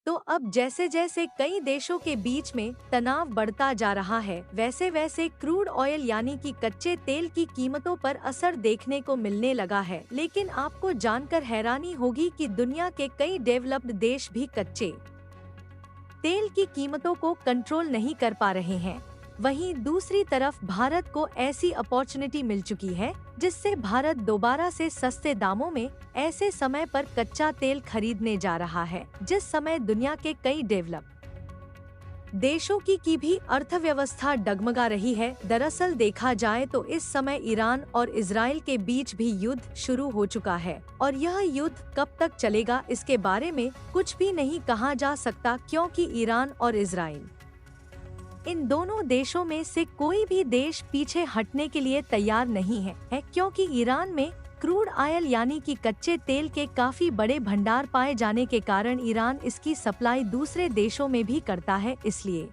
तो अब जैसे जैसे कई देशों के बीच में तनाव बढ़ता जा रहा है, वैसे वैसे क्रूड ऑयल यानी कि कच्चे तेल की कीमतों पर असर देखने को मिलने लगा है। लेकिन आपको जानकर हैरानी होगी कि दुनिया के कई डेवलप्ड देश भी कच्चे तेल की कीमतों को कंट्रोल नहीं कर पा रहे हैं। वहीं दूसरी तरफ भारत को ऐसी अपॉर्चुनिटी मिल चुकी है जिससे भारत दोबारा से सस्ते दामों में ऐसे समय पर कच्चा तेल खरीदने जा रहा है जिस समय दुनिया के कई डेवलप देशों की भी अर्थव्यवस्था डगमगा रही है। दरअसल देखा जाए तो इस समय ईरान और इजराइल के बीच भी युद्ध शुरू हो चुका है और यह युद्ध कब तक चलेगा इसके बारे में कुछ भी नहीं कहा जा सकता, क्योंकि ईरान और इजराइल इन दोनों देशों में से कोई भी देश पीछे हटने के लिए तैयार नहीं है, क्योंकि ईरान में क्रूड ऑयल यानी कि कच्चे तेल के काफी बड़े भंडार पाए जाने के कारण ईरान इसकी सप्लाई दूसरे देशों में भी करता है। इसलिए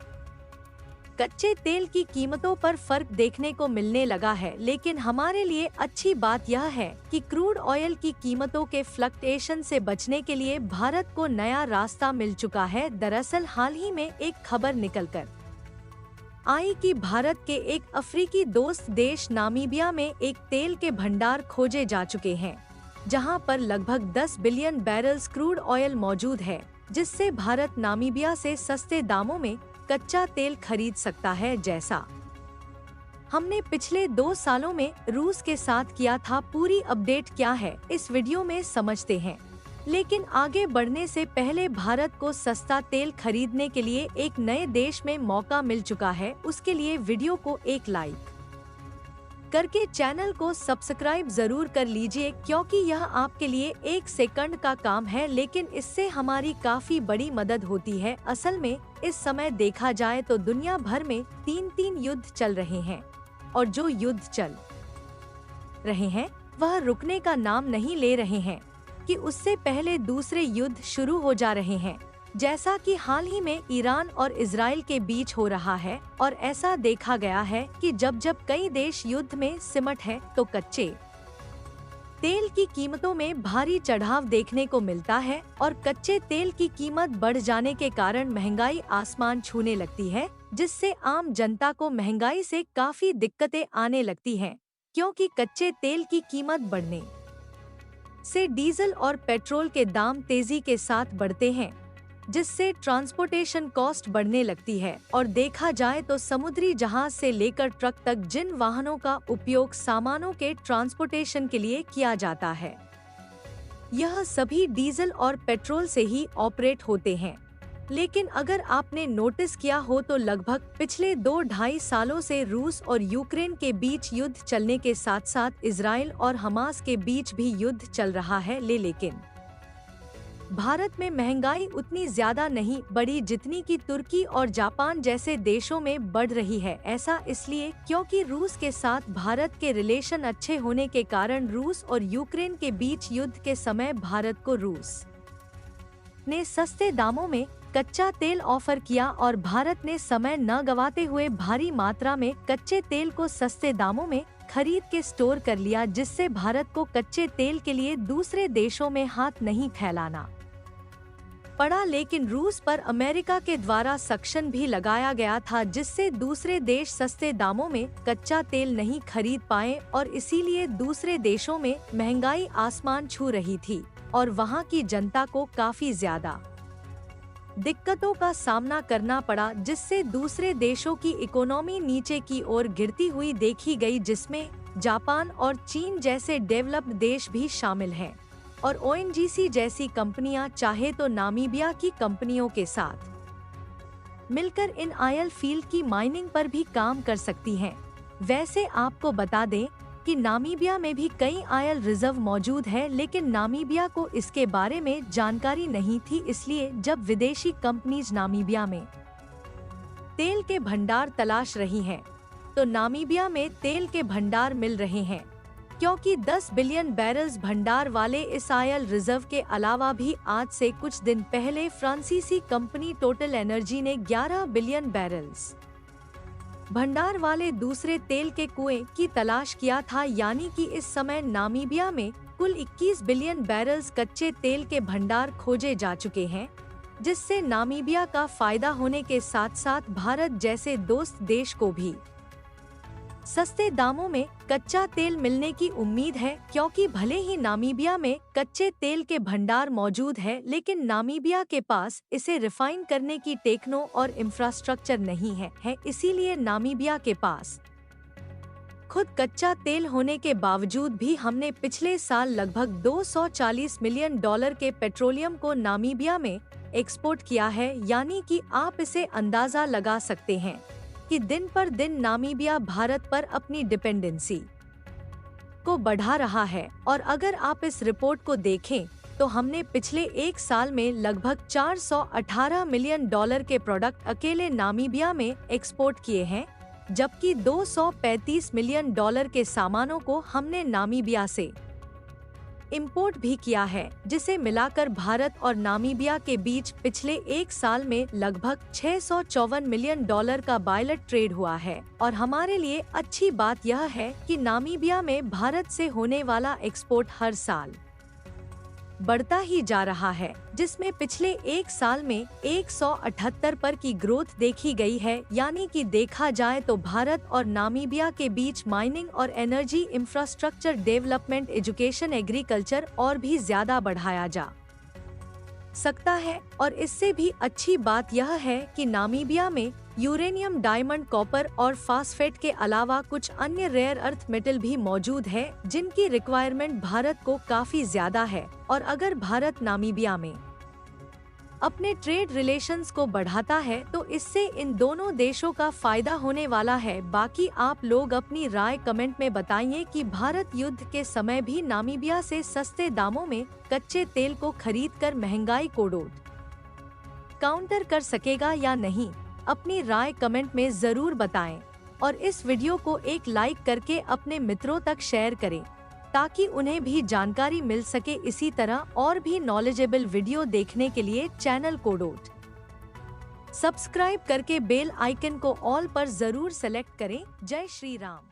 कच्चे तेल की कीमतों पर फर्क देखने को मिलने लगा है। लेकिन हमारे लिए अच्छी बात यह है कि क्रूड ऑयल की कीमतों के फ्लक्चुएशन से बचने के लिए भारत को नया रास्ता मिल चुका है। दरअसल हाल ही में एक खबर निकलकर आई कि भारत के एक अफ्रीकी दोस्त देश नामीबिया में एक तेल के भंडार खोजे जा चुके हैं, जहां पर लगभग 10 बिलियन बैरल्स क्रूड ऑयल मौजूद है, जिससे भारत नामीबिया से सस्ते दामों में कच्चा तेल खरीद सकता है, जैसा हमने पिछले 2 सालों में रूस के साथ किया था। पूरी अपडेट क्या है इस वीडियो में समझते हैं। लेकिन आगे बढ़ने से पहले भारत को सस्ता तेल खरीदने के लिए एक नए देश में मौका मिल चुका है। उसके लिए वीडियो को एक लाइक करके चैनल को सब्सक्राइब जरूर कर लीजिए, क्योंकि यह आपके लिए 1 सेकंड का काम है, लेकिन इससे हमारी काफी बड़ी मदद होती है। असल में इस समय देखा जाए तो दुनिया भर में 3 युद्ध चल रहे हैं और जो युद्ध चल रहे हैं वह रुकने का नाम नहीं ले रहे हैं कि उससे पहले दूसरे युद्ध शुरू हो जा रहे हैं, जैसा कि हाल ही में ईरान और इजराइल के बीच हो रहा है। और ऐसा देखा गया है कि जब जब कई देश युद्ध में सिमट है तो कच्चे तेल की कीमतों में भारी चढ़ाव देखने को मिलता है और कच्चे तेल की कीमत बढ़ जाने के कारण महंगाई आसमान छूने लगती है, जिससे आम जनता को महंगाई से काफी दिक्कतें आने लगती हैं, क्योंकि कच्चे तेल की कीमत बढ़ने से डीजल और पेट्रोल के दाम तेजी के साथ बढ़ते हैं, जिससे ट्रांसपोर्टेशन कॉस्ट बढ़ने लगती है। और देखा जाए तो समुद्री जहाज से लेकर ट्रक तक जिन वाहनों का उपयोग सामानों के ट्रांसपोर्टेशन के लिए किया जाता है, यह सभी डीजल और पेट्रोल से ही ऑपरेट होते हैं। लेकिन अगर आपने नोटिस किया हो तो लगभग पिछले 2-2.5 सालों से रूस और यूक्रेन के बीच युद्ध चलने के साथ साथ इजराइल और हमास के बीच भी युद्ध चल रहा है। लेकिन भारत में महंगाई उतनी ज्यादा नहीं बढ़ी जितनी कि तुर्की और जापान जैसे देशों में बढ़ रही है। ऐसा इसलिए क्योंकि रूस के साथ भारत के रिलेशन अच्छे होने के कारण रूस और यूक्रेन के बीच युद्ध के समय भारत को रूस ने सस्ते दामों में कच्चा तेल ऑफर किया और भारत ने समय न गवाते हुए भारी मात्रा में कच्चे तेल को सस्ते दामों में खरीद के स्टोर कर लिया, जिससे भारत को कच्चे तेल के लिए दूसरे देशों में हाथ नहीं फैलाना पड़ा। लेकिन रूस पर अमेरिका के द्वारा सख्शन भी लगाया गया था, जिससे दूसरे देश सस्ते दामों में कच्चा तेल नहीं खरीद पाए और इसीलिए दूसरे देशों में महंगाई आसमान छू रही थी और वहां की जनता को काफी ज्यादा दिक्कतों का सामना करना पड़ा, जिससे दूसरे देशों की इकोनॉमी नीचे की ओर गिरती हुई देखी गई, जिसमें जापान और चीन जैसे डेवलप्ड देश भी शामिल हैं। और ओएनजीसी जैसी कंपनियां चाहे तो नामीबिया की कंपनियों के साथ मिलकर इन ऑयल फील्ड की माइनिंग पर भी काम कर सकती हैं। वैसे आपको बता दें कि नामीबिया में भी कई ऑयल रिजर्व मौजूद है, लेकिन नामीबिया को इसके बारे में जानकारी नहीं थी। इसलिए जब विदेशी कंपनीज नामीबिया में तेल के भंडार तलाश रही हैं, तो नामीबिया में तेल के भंडार मिल रहे हैं, क्योंकि 10 बिलियन बैरल्स भंडार वाले इस ऑयल रिजर्व के अलावा भी आज से कुछ दिन पहले फ्रांसीसी कंपनी टोटल एनर्जी ने 11 बिलियन बैरल्स भंडार वाले दूसरे तेल के कुएं की तलाश किया था। यानी कि इस समय नामीबिया में कुल 21 बिलियन बैरल्स कच्चे तेल के भंडार खोजे जा चुके हैं, जिससे नामीबिया का फायदा होने के साथ साथ भारत जैसे दोस्त देश को भी सस्ते दामों में कच्चा तेल मिलने की उम्मीद है, क्योंकि भले ही नामीबिया में कच्चे तेल के भंडार मौजूद है, लेकिन नामीबिया के पास इसे रिफाइन करने की टेक्नो और इंफ्रास्ट्रक्चर नहीं है। इसीलिए नामीबिया के पास खुद कच्चा तेल होने के बावजूद भी हमने पिछले साल लगभग $240 मिलियन के पेट्रोलियम को नामीबिया में एक्सपोर्ट किया है। यानी कि आप इसे अंदाजा लगा सकते हैं कि दिन पर दिन नामीबिया भारत पर अपनी डिपेंडेंसी को बढ़ा रहा है। और अगर आप इस रिपोर्ट को देखें तो हमने पिछले एक साल में लगभग $418 मिलियन के प्रोडक्ट अकेले नामीबिया में एक्सपोर्ट किए हैं, जबकि $235 मिलियन के सामानों को हमने नामीबिया से इंपोर्ट भी किया है, जिसे मिलाकर भारत और नामीबिया के बीच पिछले एक साल में लगभग $654 मिलियन का बायलेट ट्रेड हुआ है। और हमारे लिए अच्छी बात यह है कि नामीबिया में भारत से होने वाला एक्सपोर्ट हर साल बढ़ता ही जा रहा है, जिसमें पिछले एक साल में 178 पर की ग्रोथ देखी गई है। यानी कि देखा जाए तो भारत और नामीबिया के बीच माइनिंग और energy infrastructure development, education, agriculture और भी ज्यादा बढ़ाया जा सकता है। और इससे भी अच्छी बात यह है कि नामीबिया में यूरेनियम, डायमंड, कॉपर और फास्फेट के अलावा कुछ अन्य रेयर अर्थ मेटल भी मौजूद है, जिनकी रिक्वायरमेंट भारत को काफी ज्यादा है। और अगर भारत नामीबिया में अपने ट्रेड रिलेशंस को बढ़ाता है तो इससे इन दोनों देशों का फायदा होने वाला है। बाकी आप लोग अपनी राय कमेंट में बताइए कि भारत युद्ध के समय भी नामीबिया से सस्ते दामों में कच्चे तेल को खरीदकर महंगाई को काउंटर कर सकेगा या नहीं। अपनी राय कमेंट में जरूर बताएं और इस वीडियो को एक लाइक करके अपने मित्रों तक शेयर करें, ताकि उन्हें भी जानकारी मिल सके। इसी तरह और भी नॉलेजेबल वीडियो देखने के लिए चैनल को सब्सक्राइब करके बेल आइकन को ऑल पर जरूर सेलेक्ट करें। जय श्री राम।